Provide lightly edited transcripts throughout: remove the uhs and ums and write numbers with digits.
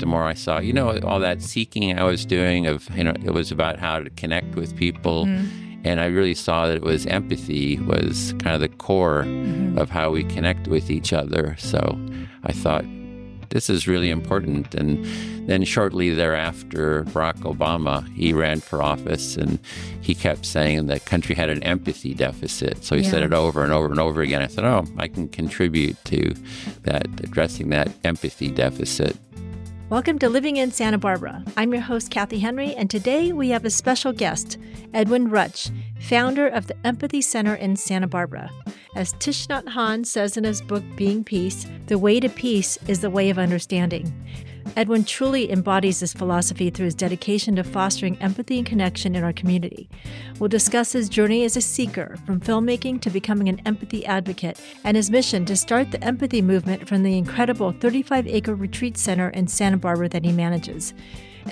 the more I saw, all that seeking I was doing it was about how to connect with people. And I really saw that it was empathy was kind of the core of how we connect with each other. So I thought, this is really important. And then shortly thereafter, Barack Obama, he ran for office, and he kept saying the country had an empathy deficit. So he said it over and over and over again. I thought, I can contribute to that, addressing that empathy deficit. Welcome to Living in Santa Barbara. I'm your host, Kathy Henry, and today we have a special guest, Edwin Rutsch, founder of the Empathy Center in Santa Barbara. As Thich Nhat Hanh says in his book, Being Peace, the way to peace is the way of understanding. Edwin truly embodies this philosophy through his dedication to fostering empathy and connection in our community. We'll discuss his journey as a seeker, from filmmaking to becoming an empathy advocate, and his mission to start the empathy movement from the incredible 35-acre retreat center in Santa Barbara that he manages.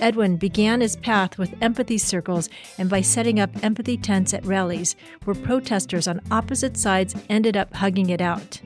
Edwin began his path with empathy circles and by setting up empathy tents at rallies, where protesters on opposite sides ended up hugging it out.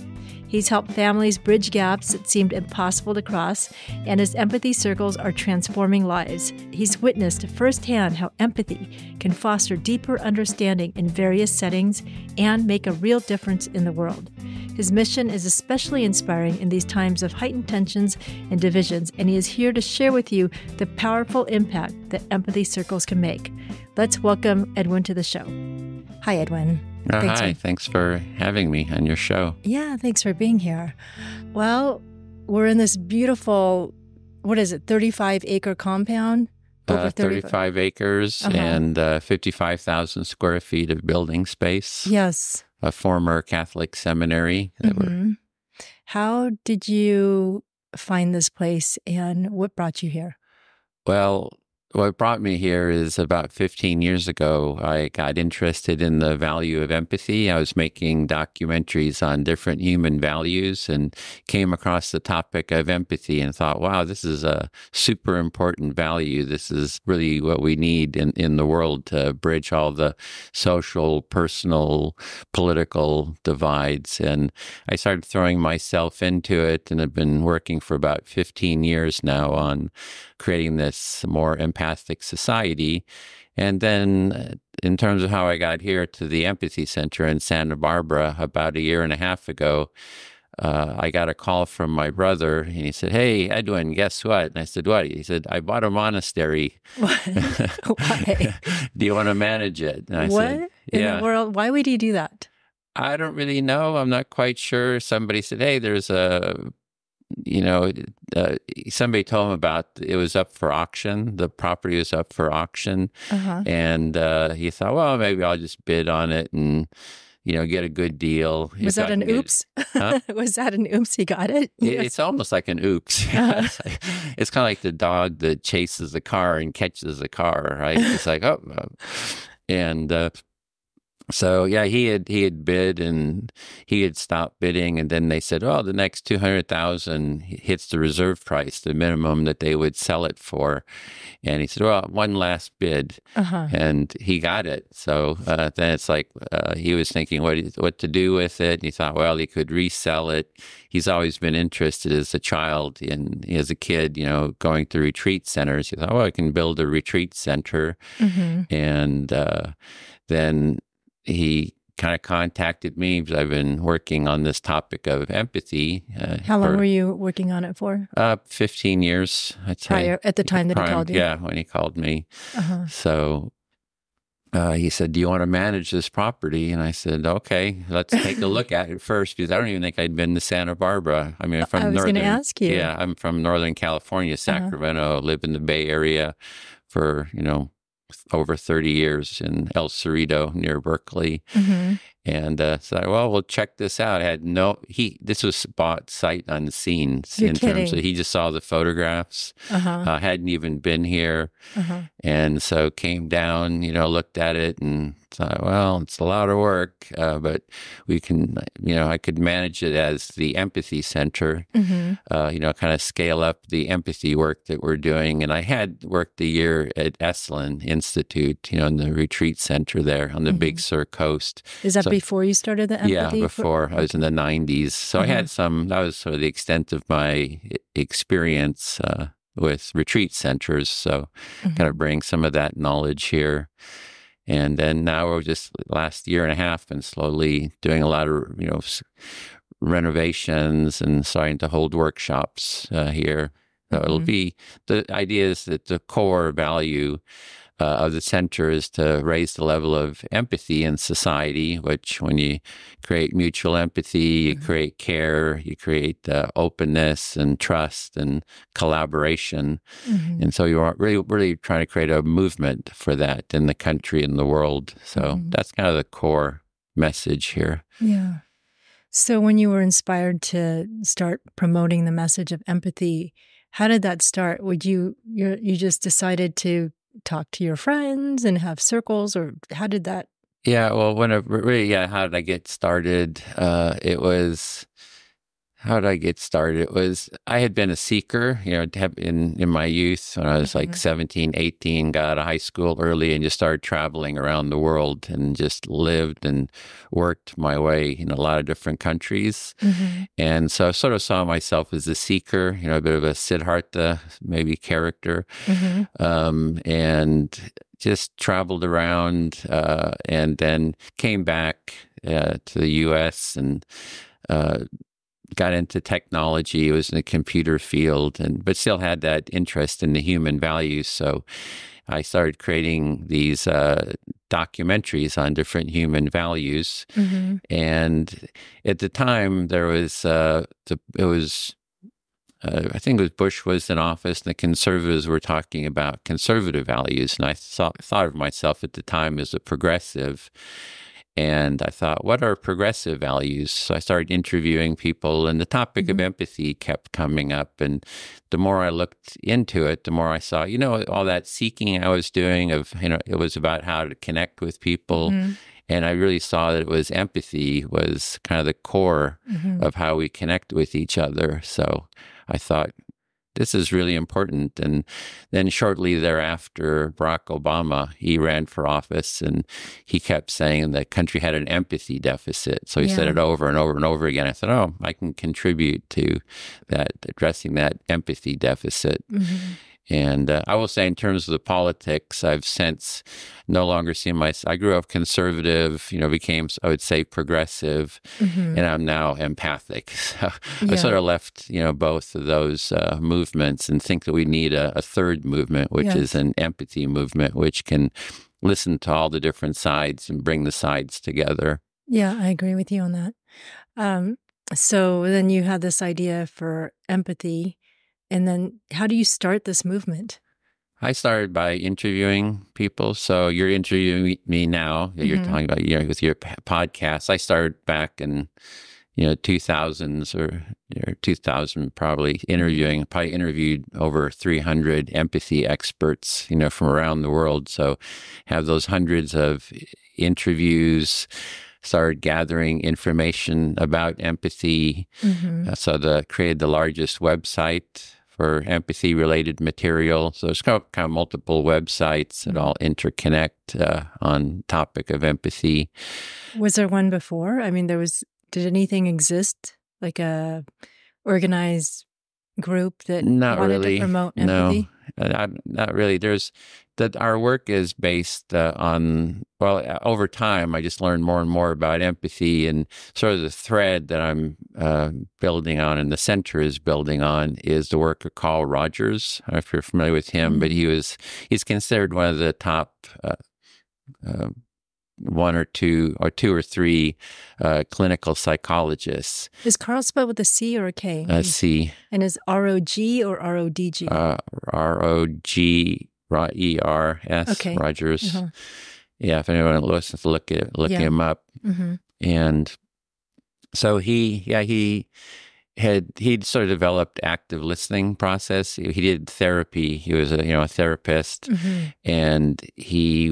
He's helped families bridge gaps that seemed impossible to cross, and his empathy circles are transforming lives. He's witnessed firsthand how empathy can foster deeper understanding in various settings and make a real difference in the world. His mission is especially inspiring in these times of heightened tensions and divisions, and he is here to share with you the powerful impact that empathy circles can make. Let's welcome Edwin to the show. Hi, Edwin. Thanks for having me on your show. Yeah, thanks for being here. Well, we're in this beautiful, 35-acre compound? 35 acres and 55,000 square feet of building space. Yes. A former Catholic seminary. How did you find this place, and what brought you here? Well, what brought me here is about 15 years ago, I got interested in the value of empathy. I was making documentaries on different human values and came across the topic of empathy and thought, wow, this is a super important value. This is really what we need in the world to bridge all the social, personal, political divides. And I started throwing myself into it and have been working for about 15 years now on creating this more empathic society. And then in terms of how I got here to the Empathy Center in Santa Barbara about a year and a half ago, I got a call from my brother, and he said, "Hey, Edwin, guess what?" And I said, "What?" He said, "I bought a monastery." Why? Do you want to manage it? And I what said, in the world? Why would he do that? I don't really know. I'm not quite sure. Somebody said, "Hey, there's somebody told him about it was up for auction. The property was up for auction." And he thought, well, maybe I'll just bid on it and, get a good deal. Was that an oops? Huh? Was that an oops? He got it? It's almost like an oops. It's kind of like the dog that chases the car and catches the car, right? It's like, oh. And so, yeah, he had bid and he had stopped bidding. And then they said, the next 200,000 hits the reserve price, the minimum that they would sell it for. And he said, one last bid. And he got it. So then it's like he was thinking what to do with it. And he thought, well, he could resell it. He's always been interested as a child and as a kid, going to retreat centers. He thought, I can build a retreat center. And then he kind of contacted me because I've been working on this topipic of empathy. How long were you working on it for? 15 years, I'd say. Prior, at the time that he called you? Yeah, when he called me. So he said, "Do you want to manage this property?" And I said, "Okay, let's take a look at it first," because I don't even think I'd been to Santa Barbara. I mean, I was going to ask you. Yeah, I'm from Northern California, Sacramento. Live in the Bay Area for, over 30 years in El Cerrito near Berkeley. And so, we'll check this out. This was bought sight unseen terms of, he just saw the photographs, hadn't even been here. And so came down, looked at it and thought, it's a lot of work, but we can, I could manage it as the Empathy Center, kind of scale up the empathy work that we're doing. And I had worked a year at Esalen Institute, in the retreat center there on the Big Sur coast. Is that before you started the empathy? Yeah, before. I was in the 90s. So I had that was sort of the extent of my experience with retreat centers. So kind of bring some of that knowledge here. And then now we're just last year and a half been slowly doing a lot of, renovations and starting to hold workshops here. So it'll be, the idea is that the core value of the center is to raise the level of empathy in society, which when you create mutual empathy, you create care, you create openness and trust and collaboration. And so you are really trying to create a movement for that in the country and the world. So that's kind of the core message here. Yeah. So when you were inspired to start promoting the message of empathy, how did that start? You just decided to talk to your friends and have circles, or how did that? Yeah, well, how did I get started? How did I get started? It was, I had been a seeker, in my youth when I was like 17, 18, got out of high school early and just started traveling around the world and just lived and worked my way in a lot of different countries. And so I sort of saw myself as a seeker, a bit of a Siddhartha maybe character, and just traveled around and then came back to the U.S. and got into technology. It was in the computer field, but still had that interest in the human values. So I started creating these documentaries on different human values. And at the time, there was I think it was Bush was in office, and the conservatives were talking about conservative values. And I thought of myself at the time as a progressive. And I thought, what are progressive values? So I started interviewing people, and the topic of empathy kept coming up. And the more I looked into it, the more I saw, all that seeking I was doing it was about how to connect with people. And I really saw that it was empathy was kind of the core of how we connect with each other. So I thought, this is really important. And then shortly thereafter, Barack Obama, he ran for office, and he kept saying the country had an empathy deficit. So he said it over and over and over again. I thought, I can contribute to that, addressing that empathy deficit. And I will say, in terms of the politics, I've since no longer seen I grew up conservative, became, I would say, progressive, and I'm now empathic. So I sort of left, both of those movements, and think that we need a third movement, which is an empathy movement, which can listen to all the different sides and bring the sides together. Yeah, I agree with you on that. So then you had this idea for empathy. And then how do you start this movement? I started by interviewing people. So you're interviewing me now. You're talking about, with your podcast. I started back in, 2000s or 2000 probably probably interviewed over 300 empathy experts, from around the world. So have those hundreds of interviews, started gathering information about empathy. So created the largest website for empathy-related material. So there's kind of multiple websites that all interconnect on topic of empathy. Was there one before? I mean, did anything exist, like a organized group that wanted to promote empathy? No, not really. Our work is based on, over time, I just learned more and more about empathy, and sort of the thread that I'm building on and the center is building on is the work of Carl Rogers. I don't know if you're familiar with him, but he's considered one of the top one or two or three clinical psychologists. Is Carl spelled with a C or a K? C. And is R-O-G or R-O-D-G? R-O-G-E-R-S, okay. Rogers. Yeah, if anyone listens to look him up. And so he'd sort of developed active listening process. He did therapy. He was a therapist, and he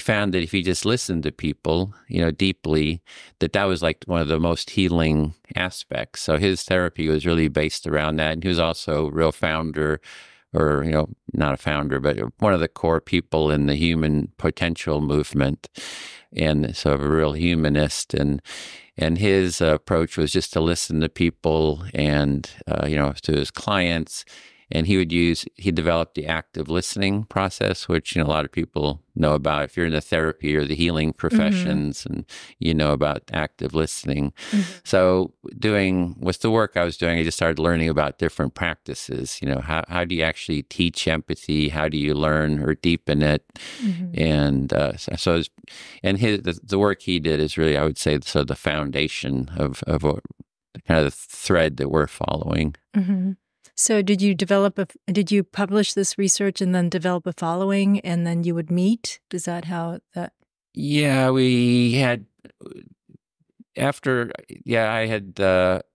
found that if he just listened to people, deeply, that was like one of the most healing aspects. So his therapy was really based around that. And he was also a real founder, or, not a founder, but one of the core people in the human potential movement, and sort of a real humanist. And his approach was just to listen to people and, to his clients, And he developed the active listening process, which, a lot of people know about if you're in the therapy or the healing professions, and you know about active listening. So with the work I was doing, I just started learning about different practices. How do you actually teach empathy? How do you learn or deepen it? And the work he did is really, I would say, so the foundation of what kind of the thread that we're following. So did you publish this research and then develop a following, and then you would meet? Is that how that? Yeah, I had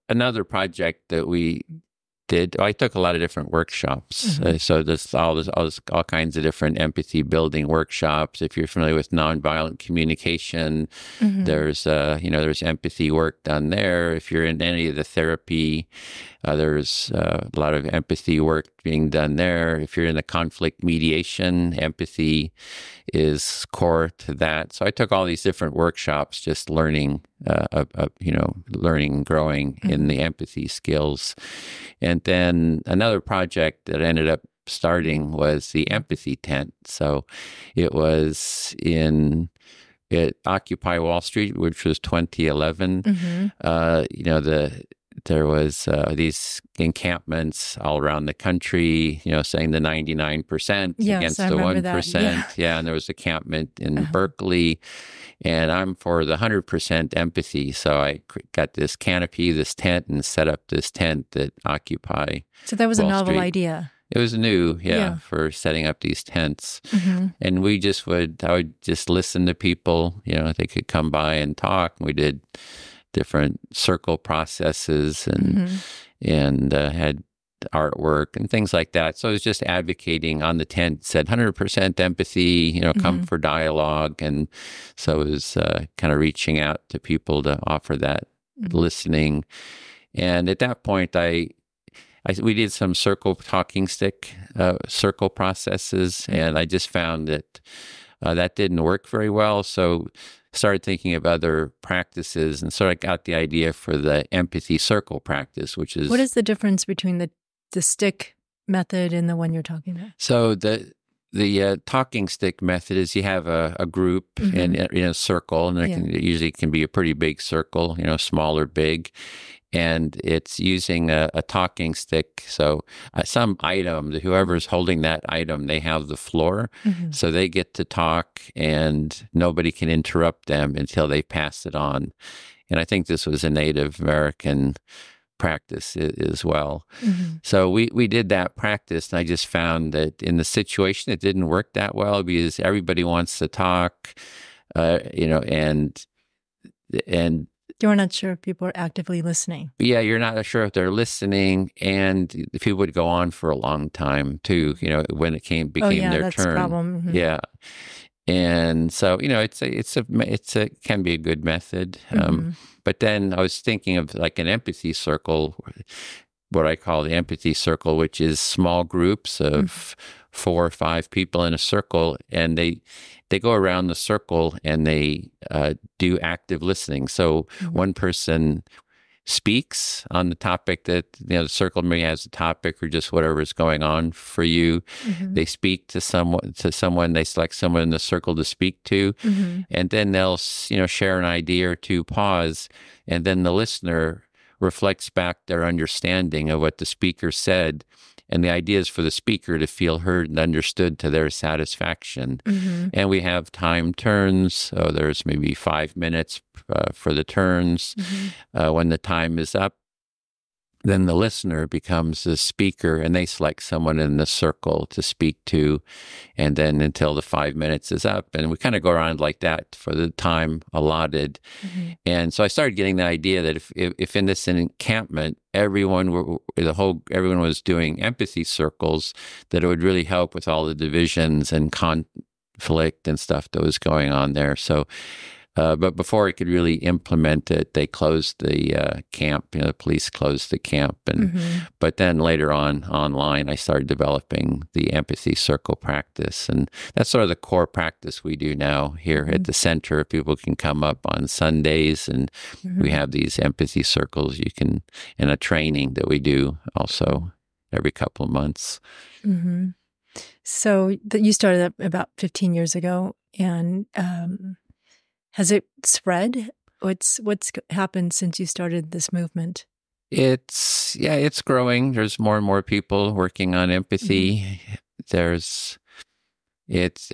another project that we did. I took a lot of different workshops. So there's all kinds of different empathy building workshops. If you're familiar with nonviolent communication, there's empathy work done there. If you're in any of the therapy, there's a lot of empathy work being done there. If you're in the conflict mediation, empathy is core to that. So I took all these different workshops, just learning, learning and growing in the empathy skills. And then another project that ended up starting was the empathy tent. So it was at Occupy Wall Street, which was 2011. There was these encampments all around the country, saying the 99% against the 1%. Yeah, and there was a encampment in Berkeley, and I'm for the 100% empathy. So I got this canopy, this tent, and set up this tent at Occupy. So that was Wall a novel Street. idea. It was new, for setting up these tents. And I would just listen to people, they could come by and talk. We did different circle processes and had artwork and things like that. So I was just advocating on the tent, said 100% empathy, come for dialogue. And so it was kind of reaching out to people to offer that listening. And at that point, we did some circle talking stick, circle processes, and I just found that that didn't work very well. So started thinking of other practices, and so I got the idea for the empathy circle practice, which is... What is the difference between the stick method and the one you're talking about? So the talking stick method is you have a group in a circle, and it usually can be a pretty big circle, small or big. And it's using a talking stick. So some item, whoever's holding that item, they have the floor. So they get to talk and nobody can interrupt them until they pass it on. And I think this was a Native American practice as well. So we did that practice, and I just found that in the situation, it didn't work that well because everybody wants to talk, and you're not sure if people are actively listening. Yeah, you're not sure if they're listening, and people would go on for a long time too. When it became their that's turn. A problem. Yeah, and so it can be a good method. But then I was thinking of like an empathy circle, what I call the empathy circle, which is small groups of 4 or 5 people in a circle, and they go around the circle and they do active listening. So one person speaks on the topic that, the circle maybe has a topic or just whatever is going on for you. They speak to someone, they select someone in the circle to speak to, and then they'll, share an idea or two, pause, and then the listener reflects back their understanding of what the speaker said. And the idea is for the speaker to feel heard and understood to their satisfaction. And we have time turns. So there's maybe 5 minutes for the turns. When the time is up, then the listener becomes the speaker, and they select someone in the circle to speak to, and then until the 5 minutes is up. And we kind of go around like that for the time allotted. And so I started getting the idea that if in this encampment, everyone was doing empathy circles, that it would really help with all the divisions and conflict and stuff that was going on there. So but before I could really implement it, they closed the camp. The police closed the camp, but then later on, online, I started developing the empathy circle practice, and that's sort of the core practice we do now here at the center. People can come up on Sundays, and we have these empathy circles. You can, in a training that we do also every couple of months. Mm-hmm. So you started up about 15 years ago, and has it spread? What's happened since you started this movement? It's growing. There's more and more people working on empathy. Mm-hmm.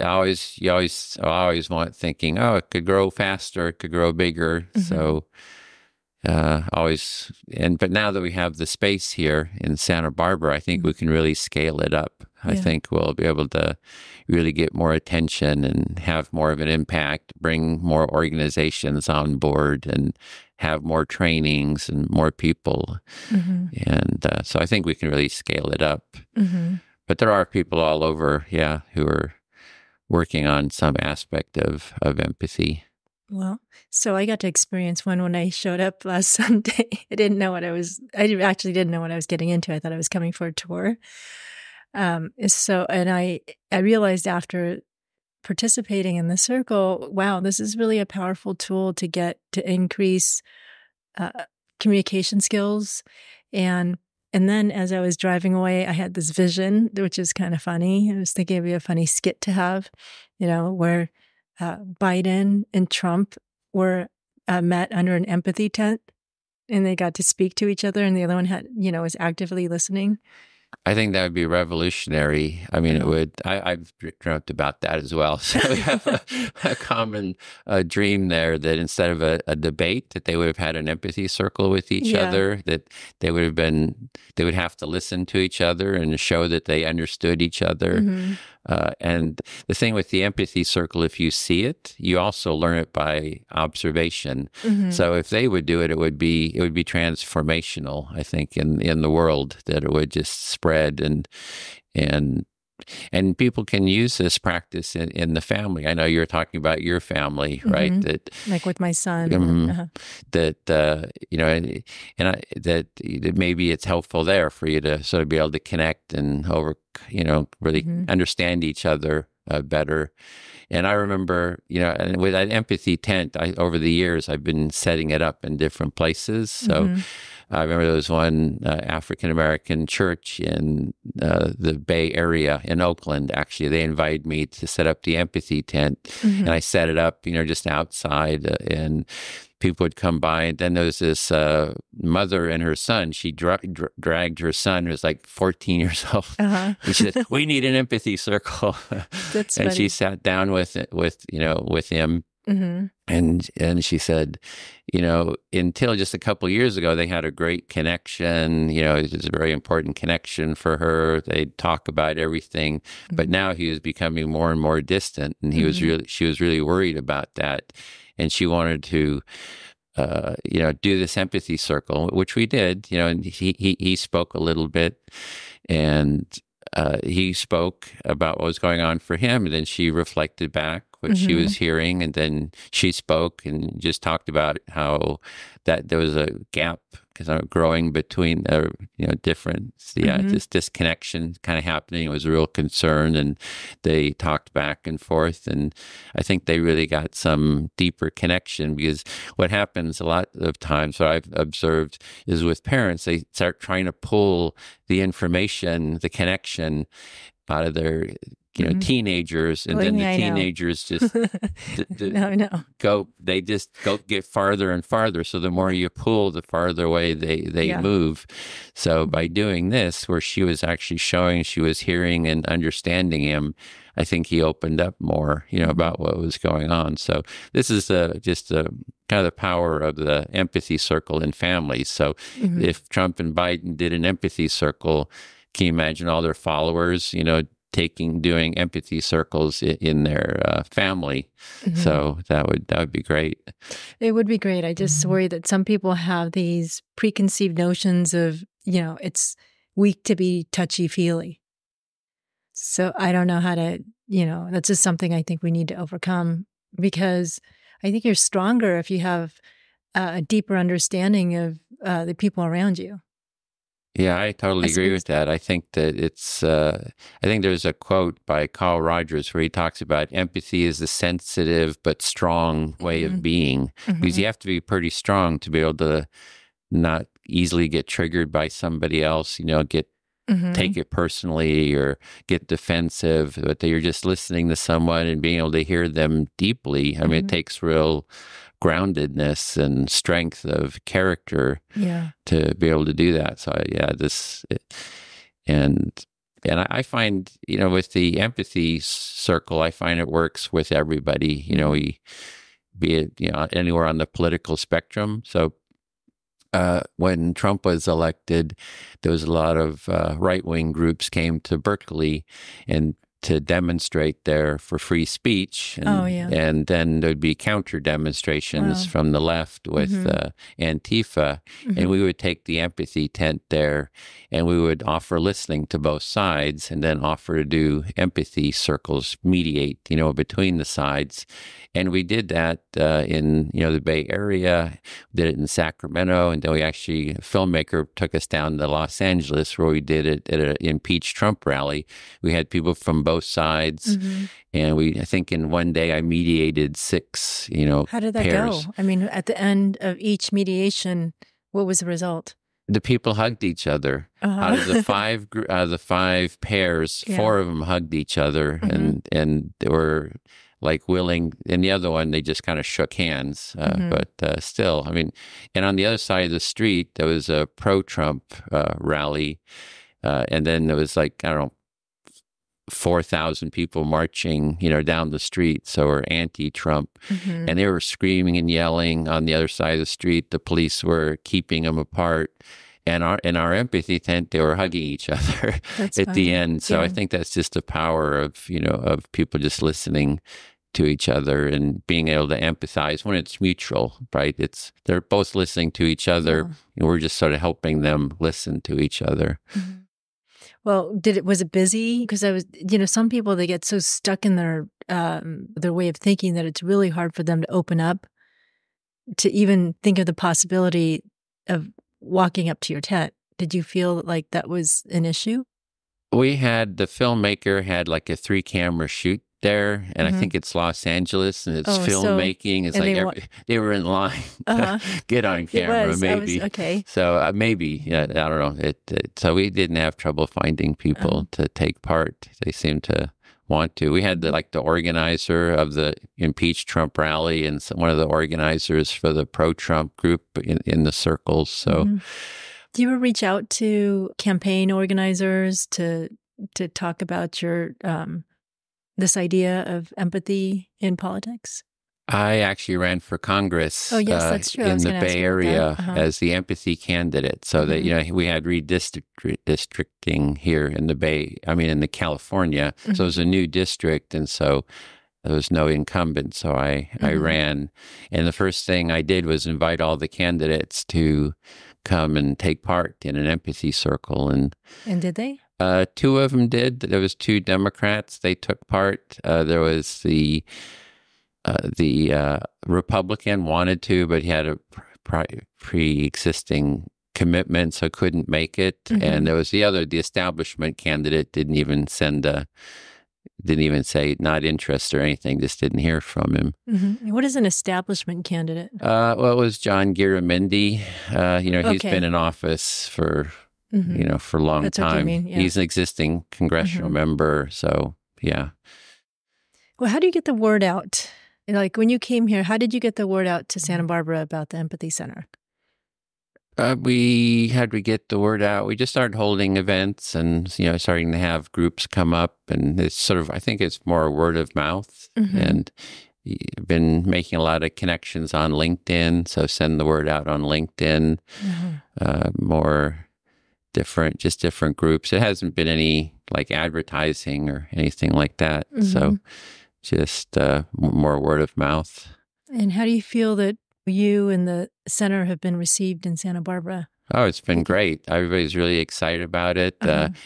I always want thinking, oh, it could grow faster, it could grow bigger. Mm-hmm. So but now that we have the space here in Santa Barbara, I think we can really scale it up. I think we'll be able to really get more attention and have more of an impact, bring more organizations on board, and have more trainings and more people. Mm-hmm. And so I think we can really scale it up. Mm-hmm. But there are people all over, who are working on some aspect of empathy. Well, so I got to experience one when I showed up last Sunday. I actually didn't know what I was getting into. I thought I was coming for a tour. And I realized after participating in the circle, wow, this is really a powerful tool to increase communication skills. And then as I was driving away, I had this vision, which is kind of funny. I was thinking it'd be a funny skit to have, where Biden and Trump were met under an empathy tent, and they got to speak to each other, and the other one was actively listening. I think that would be revolutionary. I mean, it would. I've dreamt about that as well. So we have a common dream there that instead of a debate, that they would have had an empathy circle with each other. That they would have to listen to each other and show that they understood each other. Mm-hmm. And the thing with the empathy circle, if you see it, you also learn it by observation. Mm-hmm. So if they would do it, it would be transformational, I think, in the world, that it would just spread and people can use this practice in the family. I know you're talking about your family, right? Mm-hmm. That, like with my son. That maybe it's helpful there for you to sort of be able to connect and really understand each other better. And I remember, and with that empathy tent, over the years, I've been setting it up in different places. So I remember there was one African-American church in the Bay Area in Oakland. Actually, they invited me to set up the empathy tent, and I set it up, just outside, and people would come by. And then there was this mother and her son. She dragged her son, who was like 14 years old. And she said, "We need an empathy circle." That's and funny. She sat down with him. Mm-hmm. And she said, until just a couple of years ago, they had a great connection. It was a very important connection for her. They'd talk about everything, but now he was becoming more and more distant, and she was really worried about that, and she wanted to do this empathy circle, which we did. And he spoke a little bit, and he spoke about what was going on for him, and then she reflected back what she was hearing, and then she spoke and just talked about how that there was a gap growing between this disconnection kind of happening. It was a real concern, and they talked back and forth, and I think they really got some deeper connection, because what happens a lot of times, what I've observed, is with parents, they start trying to pull the information, the connection out of their teenagers, and then the teenagers just they just go get farther and farther. So the more you pull, the farther away they move. So by doing this, where she was actually showing she was hearing and understanding him, I think he opened up more, about what was going on. So this is just kind of the power of the empathy circle in families. So if Trump and Biden did an empathy circle, can you imagine all their followers, doing empathy circles in their family? So that would be great. It would be great. I just worry that some people have these preconceived notions of, it's weak to be touchy-feely. So I don't know how to, that's just something I think we need to overcome, because I think you're stronger if you have a deeper understanding of the people around you. Yeah, I totally agree with that. I think that I think there's a quote by Carl Rogers where he talks about empathy is a sensitive but strong way of being, because you have to be pretty strong to be able to not easily get triggered by somebody else, get take it personally or get defensive, but that you're just listening to someone and being able to hear them deeply. I mean, it takes real groundedness and strength of character to be able to do that. So and I find, with the empathy circle, I find it works with everybody, be it, anywhere on the political spectrum. So when Trump was elected, there was a lot of right-wing groups came to Berkeley and to demonstrate there for free speech. And then there'd be counter demonstrations from the left with Antifa. And we would take the empathy tent there and we would offer listening to both sides and then offer to do empathy circles, mediate, between the sides. And we did that in, the Bay Area, did it in Sacramento, and then a filmmaker took us down to Los Angeles where we did it at an impeach Trump rally. We had people from both sides, and I think in one day I mediated 6, How did that pairs. go? I mean, at the end of each mediation, what was the result? The people hugged each other. Out of the 5 pairs, 4 of them hugged each other, and they were like willing, and the other one, they just kind of shook hands. But still, I mean, and on the other side of the street, there was a pro-Trump rally. And then there was 4,000 people marching, down the street. So we're anti-Trump. And they were screaming and yelling on the other side of the street. The police were keeping them apart. And in our empathy tent, they were hugging each other at the end. So I think that's just the power of, of people just listening to each other and being able to empathize when it's mutual, right? They're both listening to each other, and we're just sort of helping them listen to each other. Well, was it busy? Because I was, some people, they get so stuck in their way of thinking that it's really hard for them to open up, to even think of the possibility of walking up to your tent. Did you feel like that was an issue? The filmmaker had like a 3-camera shoot there, and I think it's Los Angeles, and it's filmmaking. It's like they were in line to get on camera, maybe. Okay. So maybe, I don't know. So we didn't have trouble finding people to take part. They seemed to want to. We had the organizer of the impeach Trump rally and one of the organizers for the pro-Trump group in the circles. So, do you ever reach out to campaign organizers to talk about your this idea of empathy in politics? I actually ran for Congress that's true. in the Bay Area as the empathy candidate. So that, we had redistricting here in the in the California. So it was a new district. And so there was no incumbent. So I ran. And the first thing I did was invite all the candidates to come and take part in an empathy circle. And did they? 2 of them did. There was 2 Democrats. They took part. There was the Republican wanted to, but he had a pre-existing commitment, so couldn't make it. And there was the establishment candidate didn't even say not interested or anything, just didn't hear from him. What is an establishment candidate? Well, it was John Garamendi. He's been in office for for a long time. He's an existing congressional member. So, yeah. Well, how do you get the word out? Like when you came here, how did you get the word out to Santa Barbara about the Empathy Center? We had to get the word out. We just started holding events and, starting to have groups come up. And it's sort of, I think it's more word of mouth. And been making a lot of connections on LinkedIn. So send the word out on LinkedIn. More different groups. It hasn't been any advertising or anything like that. So just more word of mouth. And how do you feel that you and the center have been received in Santa Barbara? Oh, it's been great. Everybody's really excited about it.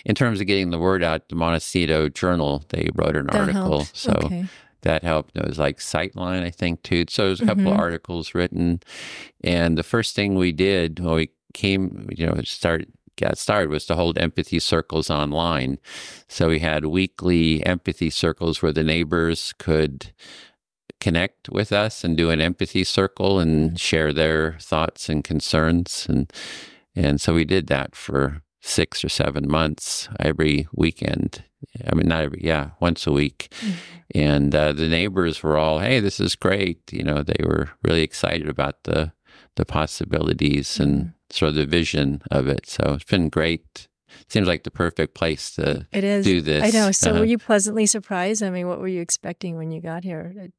In terms of getting the word out, the Montecito Journal, they wrote an article. Helped. So that helped. It was Sightline, I think, too. So there's a couple of articles written. And the first thing we did when we came, got started was to hold empathy circles online. So we had weekly empathy circles where the neighbors could connect with us and do an empathy circle and share their thoughts and concerns. And so we did that for 6 or 7 months every weekend. I mean, not every, yeah, once a week. And the neighbors were all, hey, this is great. They were really excited about the possibilities and sort of the vision of it. So it's been great. Seems like the perfect place to do this. I know. So were you pleasantly surprised? I mean, what were you expecting when you got here?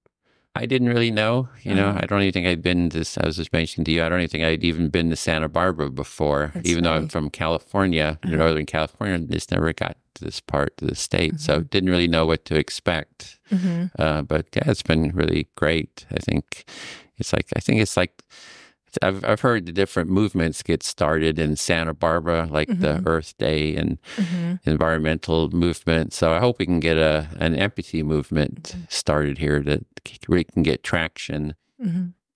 I didn't really know. I don't even think I'd been to, I was just mentioning to you, I don't even think I'd even been to Santa Barbara before. Even though I'm from California, Northern California, just never got to this part of the state. So didn't really know what to expect. But yeah, it's been really great. I think it's like I've heard the different movements get started in Santa Barbara, like the Earth Day and environmental movement. So I hope we can get an empathy movement started here that really can get traction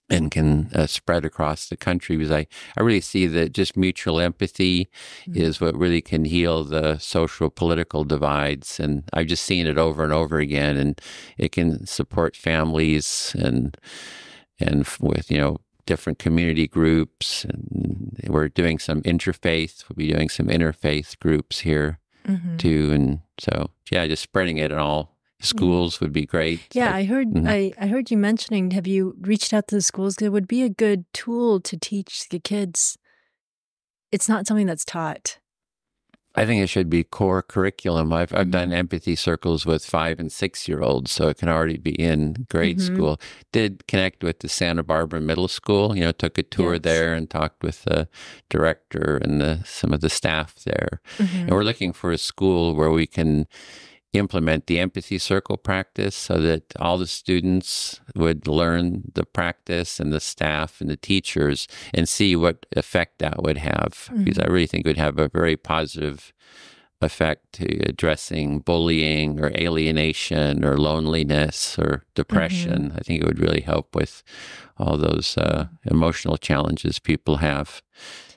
and can spread across the country. Because I really see that just mutual empathy is what really can heal the social political divides. And I've just seen it over and over again. And it can support families and with, different community groups, and we're doing some interfaith. We'll be doing some interfaith groups here too, and so yeah, just spreading it in all schools would be great. Yeah, I heard you mentioning. Have you reached out to the schools? It would be a good tool to teach the kids. It's not something that's taught. I think it should be core curriculum. I've done empathy circles with 5 and 6-year-olds, so it can already be in grade school. Did connect with the Santa Barbara Middle School. Took a tour there and talked with the director and some of the staff there. And we're looking for a school where we can implement the empathy circle practice so that all the students would learn the practice, and the staff and the teachers, and see what effect that would have. Because I really think it would have a very positive effect to addressing bullying or alienation or loneliness or depression. I think it would really help with all those emotional challenges people have.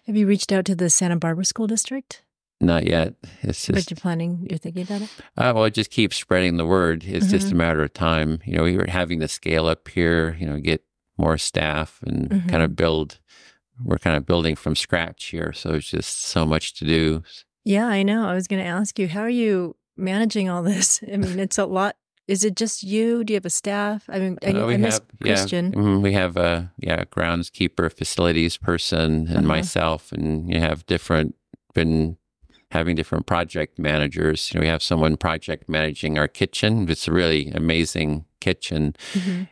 Have you reached out to the Santa Barbara School District? Not yet. It's just. But you're thinking about it? Well, it just keeps spreading the word. It's just a matter of time. We were having to scale up here, get more staff and kind of build. We're kind of building from scratch here. So it's just so much to do. Yeah, I know. I was going to ask you, how are you managing all this? I mean, it's a lot. Is it just you? Do you have a staff? I mean, I miss Christian. We have a groundskeeper, facilities person, and myself, and you have been having different project managers. We have someone project managing our kitchen. It's a really amazing kitchen,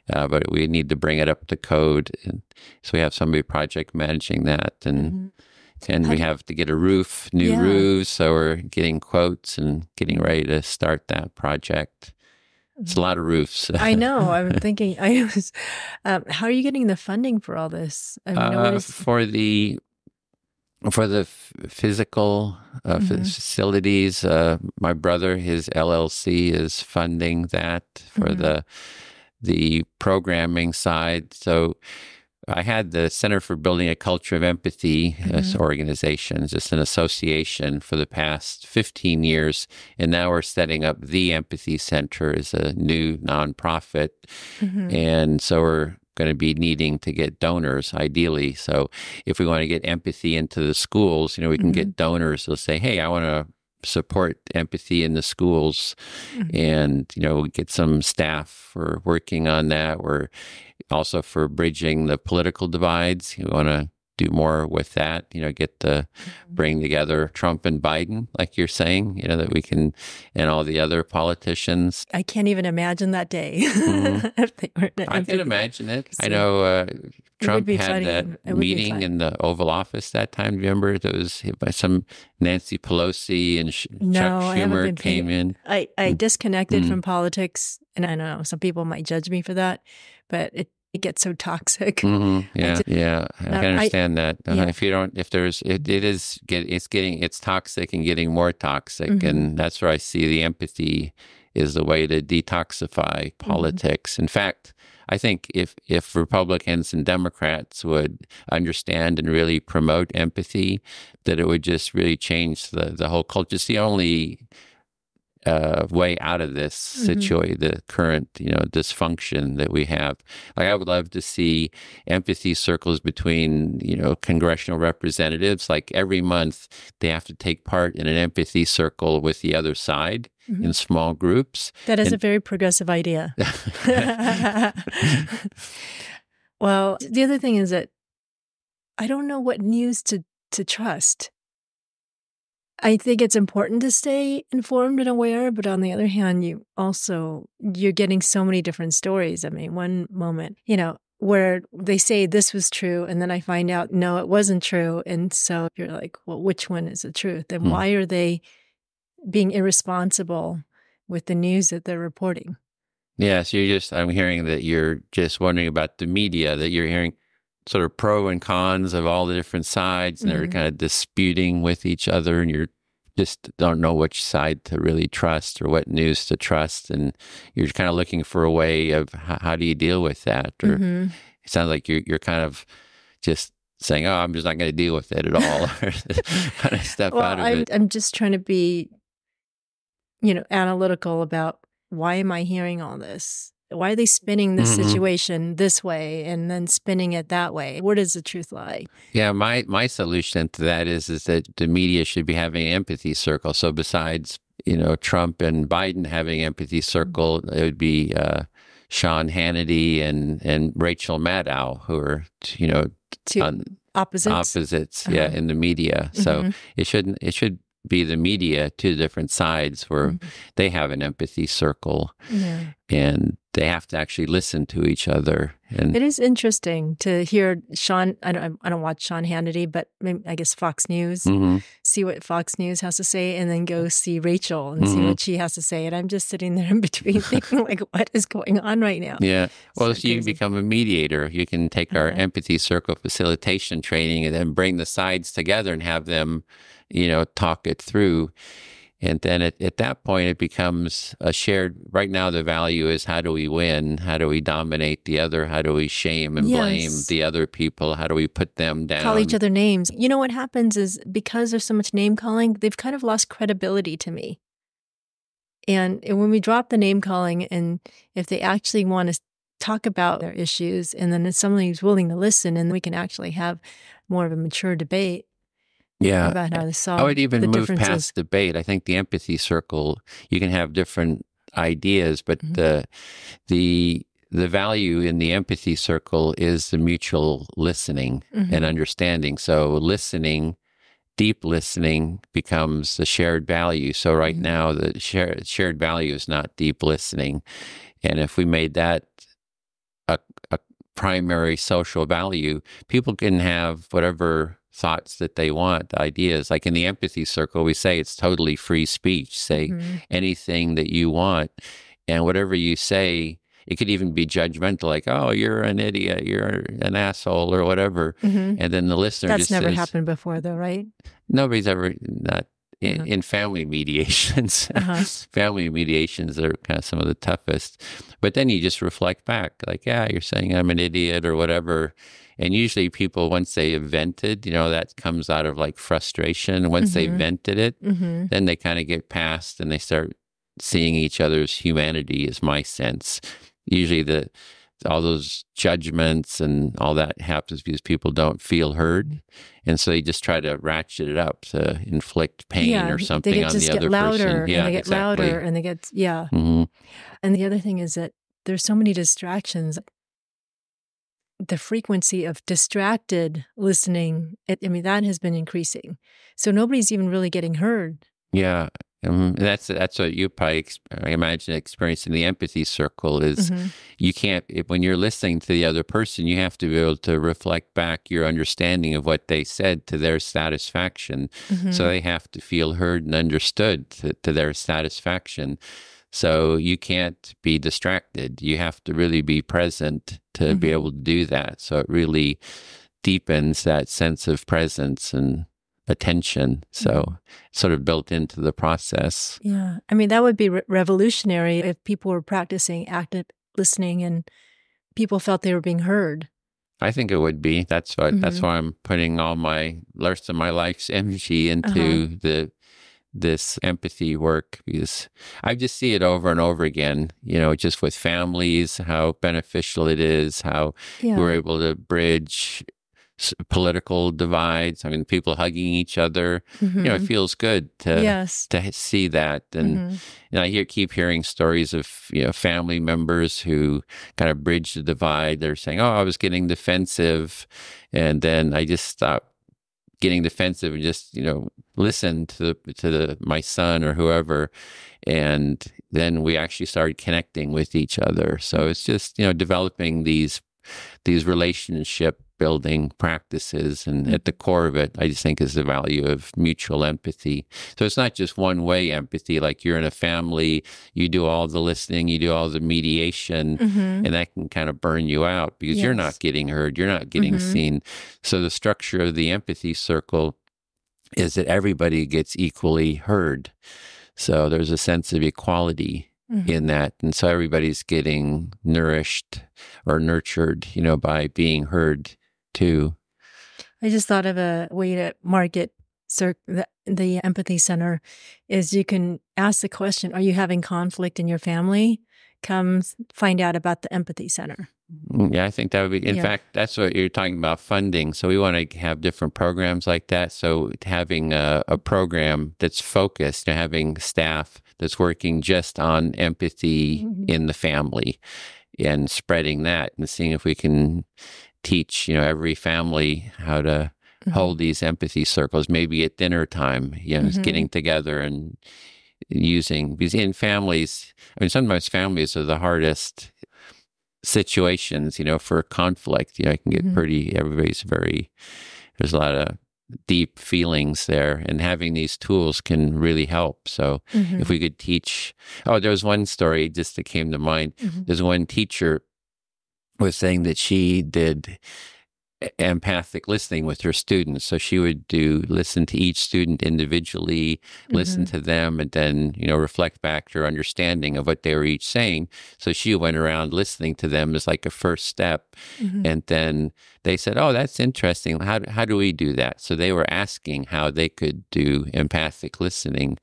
but we need to bring it up to code. And so we have somebody project managing that. And we have to get a roof, new roofs. So we're getting quotes and getting ready to start that project. It's a lot of roofs. I know. I'm thinking, how are you getting the funding for all this? For the physical facilities, my brother, his LLC is funding that for the programming side. So I had the Center for Building a Culture of Empathy organization, just an association for the past 15 years. And now we're setting up the Empathy Center as a new nonprofit. And so we're going to be needing to get donors, ideally. So if we want to get empathy into the schools, we can get donors who'll say, hey, I want to support empathy in the schools. And, we get some staff for working on that. We're also for bridging the political divides. We want to do more with that, get to bring together Trump and Biden, like you're saying, that we can, and all the other politicians. I can't even imagine that day. I can imagine it. So I know Trump had that meeting in the Oval Office that time. Remember, there was by some Nancy Pelosi and Chuck Schumer came in. I disconnected from politics, and I don't know, some people might judge me for that, but it gets so toxic. I can understand that. It's toxic and getting more toxic. And that's where I see the empathy is the way to detoxify politics. In fact, I think if Republicans and Democrats would understand and really promote empathy, that it would just really change the whole culture. It's the only way out of this situation, the current, dysfunction that we have. Like, I would love to see empathy circles between, congressional representatives. Like, every month they have to take part in an empathy circle with the other side in small groups. That is a very progressive idea. Well, the other thing is that I don't know what news to trust. I think it's important to stay informed and aware, but on the other hand, you're getting so many different stories. I mean, one moment, where they say this was true, and then I find out, no, it wasn't true. And so you're like, well, which one is the truth? And why are they being irresponsible with the news that they're reporting? Yeah, so I'm hearing that you're just wondering about the media, that you're hearing sort of pro and cons of all the different sides, and they're kind of disputing with each other, and you're just don't know which side to really trust or what news to trust, and you're kind of looking for a way of how do you deal with that? Or it sounds like you're kind of just saying, oh, I'm just not going to deal with it at all, or kind of step out of it. I'm just trying to be, analytical about, why am I hearing all this? Why are they spinning this situation this way and then spinning it that way? Where does the truth lie? Yeah, my solution to that is that the media should be having an empathy circle. So besides, Trump and Biden having empathy circle, it would be Sean Hannity and Rachel Maddow, who are, Two opposites. Yeah, in the media. So it should be the media, two different sides where they have an empathy circle, and they have to actually listen to each other. And it is interesting to hear Sean. I don't watch Sean Hannity, but maybe, I guess Fox News. See what Fox News has to say, and then go see Rachel and see what she has to say. And I'm just sitting there in between, thinking, like, what is going on right now? Yeah. Well, so you become a mediator. You can take our empathy circle facilitation training and then bring the sides together and have them, talk it through. And then at that point, it becomes a shared, right now the value is, how do we win? How do we dominate the other? How do we shame and blame the other people? How do we put them down? Call each other names. What happens is, because there's so much name calling, they've kind of lost credibility to me. And when we drop the name calling, and if they actually want to talk about their issues, and then it's somebody who's willing to listen, and we can actually have more of a mature debate. Yeah, about how to solve I would even the move differences. past debate. I think the empathy circle, you can have different ideas, but the value in the empathy circle is the mutual listening and understanding. So listening, deep listening, becomes the shared value. So right now, the shared value is not deep listening, and if we made that a primary social value, people can have whatever thoughts that they want, ideas. Like in the empathy circle, we say it's totally free speech. Say anything that you want, and whatever you say, it could even be judgmental, like, oh, you're an idiot, you're an asshole, or whatever. And then the listener That's just never says, happened before, though, right? Nobody's ever, not in family mediations. Family mediations are kind of some of the toughest. But then you just reflect back, like, yeah, you're saying I'm an idiot or whatever. And usually people, once they have vented, that comes out of like frustration. Once they vented it, then they kind of get past and they start seeing each other's humanity, is my sense. Usually all those judgments and all that happens because people don't feel heard. And so they just try to ratchet it up to inflict pain or something on the other person. Yeah, they get louder and they get, And the other thing is that there's so many distractions. The frequency of distracted listening, that has been increasing. So nobody's even really getting heard. Yeah. That's what you probably, I imagine, experiencing the empathy circle is you can't, when you're listening to the other person, you have to be able to reflect back your understanding of what they said to their satisfaction. So they have to feel heard and understood to their satisfaction. So you can't be distracted. You have to really be present to be able to do that. So it really deepens that sense of presence and attention. So sort of built into the process. Yeah. That would be revolutionary if people were practicing active listening and people felt they were being heard. I think it would be. That's why I'm putting all my rest of my life's energy into this empathy work, because I just see it over and over again, just with families, how beneficial it is, how we're able to bridge political divides. I mean, people hugging each other, it feels good to see that. And, I keep hearing stories of, family members who kind of bridge the divide. They're saying, oh, I was getting defensive, and then I just stopped getting defensive and just, listen to my son or whoever. And then we actually started connecting with each other. So it's just, developing these relationship building practices. And at the core of it, I just think is the value of mutual empathy. So it's not just one way empathy, like you're in a family, you do all the listening, you do all the mediation, and that can kind of burn you out because you're not getting heard, you're not getting seen. So the structure of the empathy circle is that everybody gets equally heard. So there's a sense of equality in that. And so everybody's getting nourished or nurtured, by being heard too. I just thought of a way to market the empathy center is you can ask the question, are you having conflict in your family? Come find out about the empathy center. Yeah, I think that would be, in fact, that's what you're talking about, funding. So we want to have different programs like that. So having a program that's focused, having staff that's working just on empathy in the family and spreading that and seeing if we can teach, every family how to hold these empathy circles, maybe at dinner time, getting together and using, because in families, I mean, sometimes families are the hardest situations, for conflict. It can get there's a lot of deep feelings there, and having these tools can really help. So if we could teach, there was one story just that came to mind. There's one teacher was saying that she did empathic listening with her students. So she would listen to each student individually, listen to them, and then, reflect back her understanding of what they were each saying. So she went around listening to them as like a first step. And then they said, oh, that's interesting. How do we do that? So they were asking how they could do empathic listening.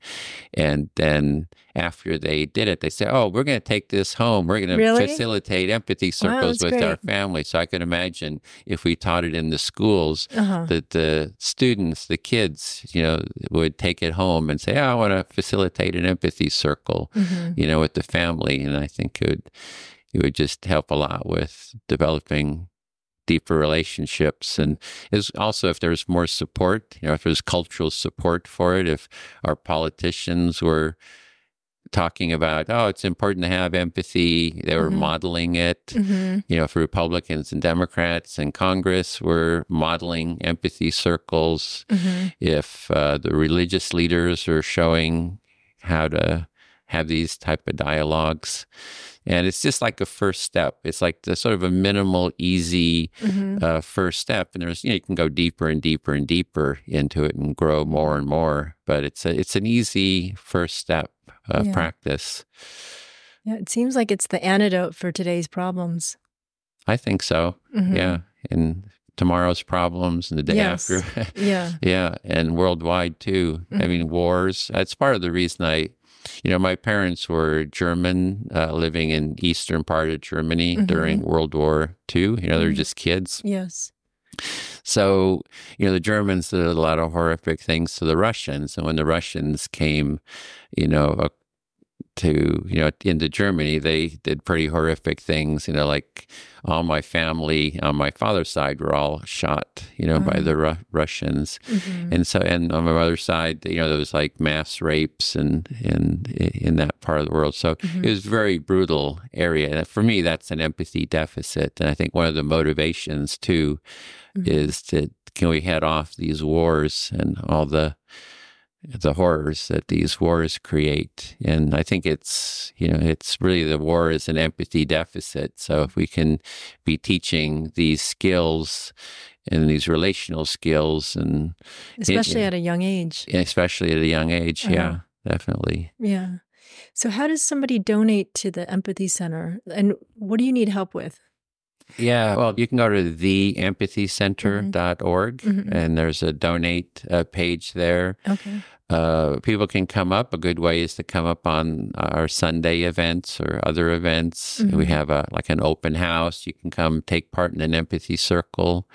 And then after they did it, they said, oh, we're going to take this home. We're going to facilitate empathy circles with our family. So I could imagine if we taught it in the schools, that the students, the kids, would take it home and say, oh, I want to facilitate an empathy circle, with the family. And I think it would just help a lot with developing deeper relationships. And is also, if there's more support, if there's cultural support for it, if our politicians were talking about, oh, it's important to have empathy. They were modeling it, for Republicans and Democrats and Congress were modeling empathy circles. If the religious leaders are showing how to have these type of dialogues. And it's just like a first step. It's like the sort of a minimal, easy first step. And there's, you can go deeper and deeper and deeper into it and grow more and more. But it's an easy first step practice. Yeah, it seems like it's the antidote for today's problems. I think so. Yeah. And tomorrow's problems and the day after. Yeah. And worldwide too. I mean, wars. That's part of the reason my parents were German, living in eastern part of Germany during World War II. They're just kids. Yes. So, the Germans did a lot of horrific things to the Russians. And when the Russians came, into Germany, they did pretty horrific things, like all my family on my father's side were all shot, by the Russians. And so, and on my mother's side, there was like mass rapes and in that part of the world. So it was a very brutal area. And for me, that's an empathy deficit. And I think one of the motivations too is can we head off these wars and all the horrors that these wars create. And I think it's really the war is an empathy deficit. So if we can be teaching these skills and these relational skills, and especially at a young age. Especially at a young age, yeah, definitely. Yeah. So how does somebody donate to the Empathy Center? And what do you need help with? Yeah, well, you can go to theempathycenter.org, and there's a donate page there. Okay. People can come up. A good way is to come up on our Sunday events or other events. We have like an open house. You can come take part in an empathy circle.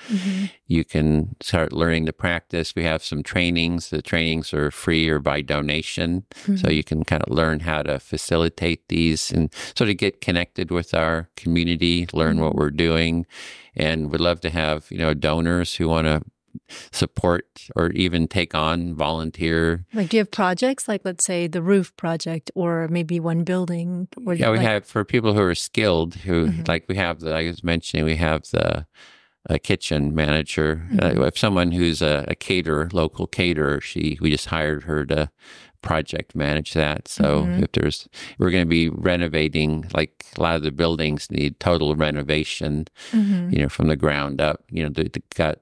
You can start learning to practice. We have some trainings. The trainings are free or by donation. So you can kind of learn how to facilitate these and sort of get connected with our community, learn what we're doing. And we'd love to have, donors who want to support or even take on volunteer. Like, do you have projects like, let's say, the roof project or maybe one building? Or we have for people who are skilled, who like we have I was mentioning, we have a kitchen manager. We have someone who's a caterer, local caterer. We just hired her to project manage that. So we're going to be renovating, like a lot of the buildings need total renovation, from the ground up,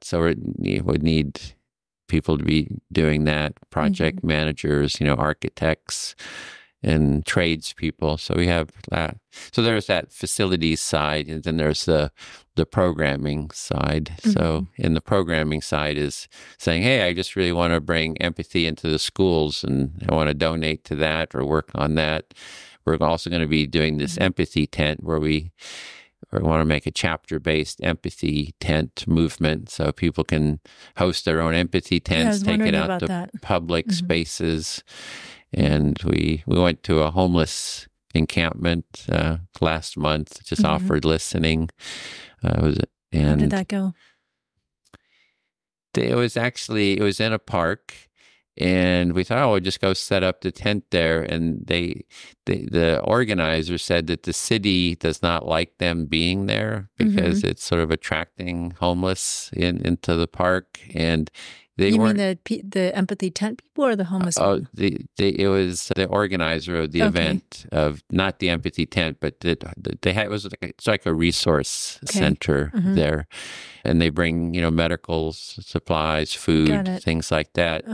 so we would need people to be doing that, project managers, architects and tradespeople. So we have that. So there's that facilities side, and then there's the programming side. So in the programming side is saying, hey, I just really want to bring empathy into the schools and I want to donate to that or work on that. We're also going to be doing this empathy tent where we want to make a chapter-based empathy tent movement so people can host their own empathy tents, take it out to public spaces. And we went to a homeless encampment last month, just offered listening. How did that go? It was in a park, and we thought, we'll just go set up the tent there. And the organizer said that the city does not like them being there because it's sort of attracting homeless into the park. And you mean the empathy tent people or the homeless people? It was the organizer of the event, of not the empathy tent, but it's like a resource center there, and they bring medical supplies, food, things like that.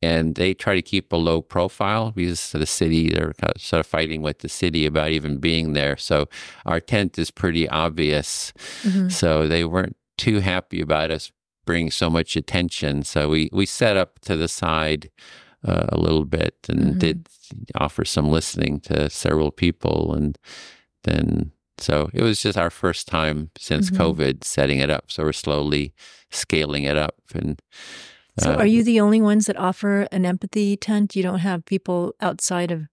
And they try to keep a low profile because the city, they're sort of fighting with the city about even being there. So our tent is pretty obvious. So they weren't too happy about us bring so much attention. So we set up to the side a little bit and did offer some listening to several people. And then, so it was just our first time since COVID setting it up. So we're slowly scaling it up. And so are you the only ones that offer an empathy tent? You don't have people outside of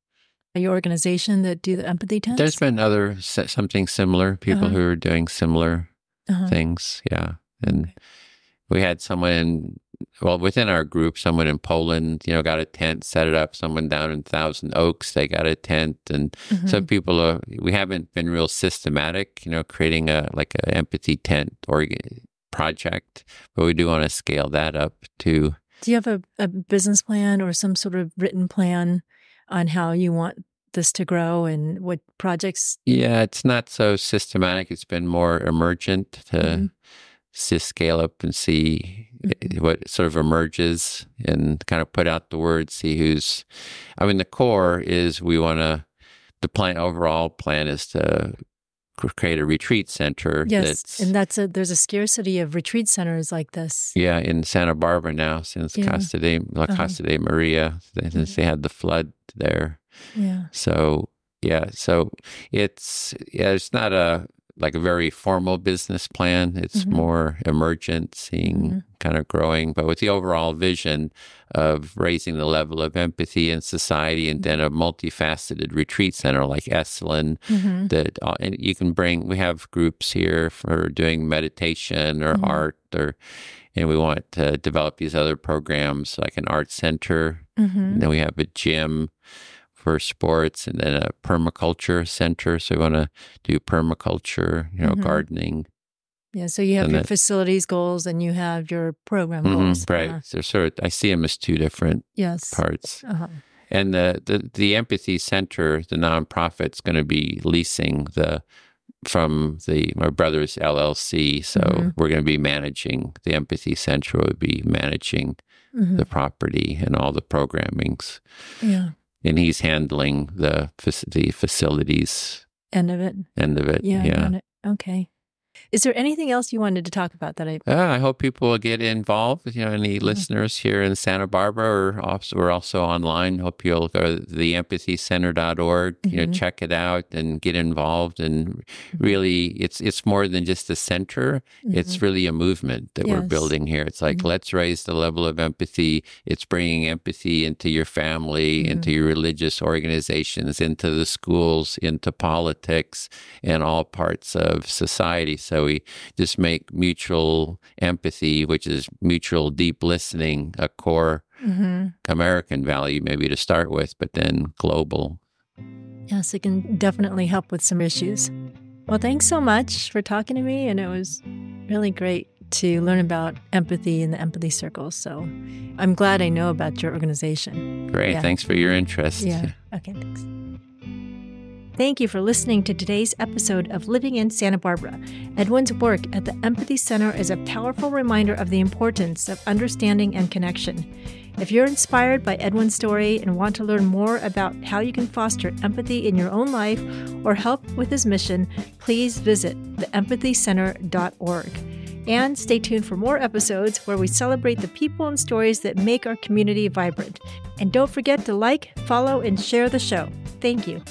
your organization that do the empathy tents? There's been something similar, people who are doing similar things. Yeah. And we had someone within our group, someone in Poland, got a tent, set it up. Someone down in Thousand Oaks, they got a tent. And some people we haven't been real systematic, creating an empathy tent or project, but we do want to scale that up too. Do you have a business plan or some sort of written plan on how you want this to grow and what projects? Yeah, it's not so systematic. It's been more emergent to scale up and see what sort of emerges and kind of put out the word, see who's, the core is the overall plan is to create a retreat center. Yes, and there's a scarcity of retreat centers like this. Yeah, in Santa Barbara now since Casa de Maria, since they had the flood there. Yeah. So it's not a very formal business plan. It's more emergent, seeing kind of growing, but with the overall vision of raising the level of empathy in society, and then a multifaceted retreat center like Esalen and you can we have groups here for doing meditation or art, and we want to develop these other programs like an art center. And then we have a gym for sports, and then a permaculture center. So we want to do permaculture, gardening. Yeah, so you have your facilities goals and you have your program goals. Right. So I see them as two different parts. And the Empathy Center, the nonprofit's going to be leasing from my brother's LLC. So we're going to be managing the Empathy Center. Will be managing the property and all the programmings. Yeah. And he's handling the facilities end of it. Yeah. Got it. Okay. Is there anything else you wanted to talk about that I hope people will get involved. Any listeners here in Santa Barbara, we're also online. Hope you'll go to theempathyscenter.org, check it out and get involved. And really, it's more than just a center. It's really a movement that we're building here. It's like, let's raise the level of empathy. It's bringing empathy into your family, into your religious organizations, into the schools, into politics, and all parts of society. So we just make mutual empathy, which is mutual deep listening, a core American value maybe to start with, but then global. Yes, it can definitely help with some issues. Well, thanks so much for talking to me, and it was really great to learn about empathy and the empathy circles. So I'm glad I know about your organization. Great. Yeah. Thanks for your interest. Yeah. Okay, thanks. Thank you for listening to today's episode of Living in Santa Barbara. Edwin's work at the Empathy Center is a powerful reminder of the importance of understanding and connection. If you're inspired by Edwin's story and want to learn more about how you can foster empathy in your own life or help with his mission, please visit theempathyscenter.org. And stay tuned for more episodes where we celebrate the people and stories that make our community vibrant. And don't forget to like, follow, and share the show. Thank you.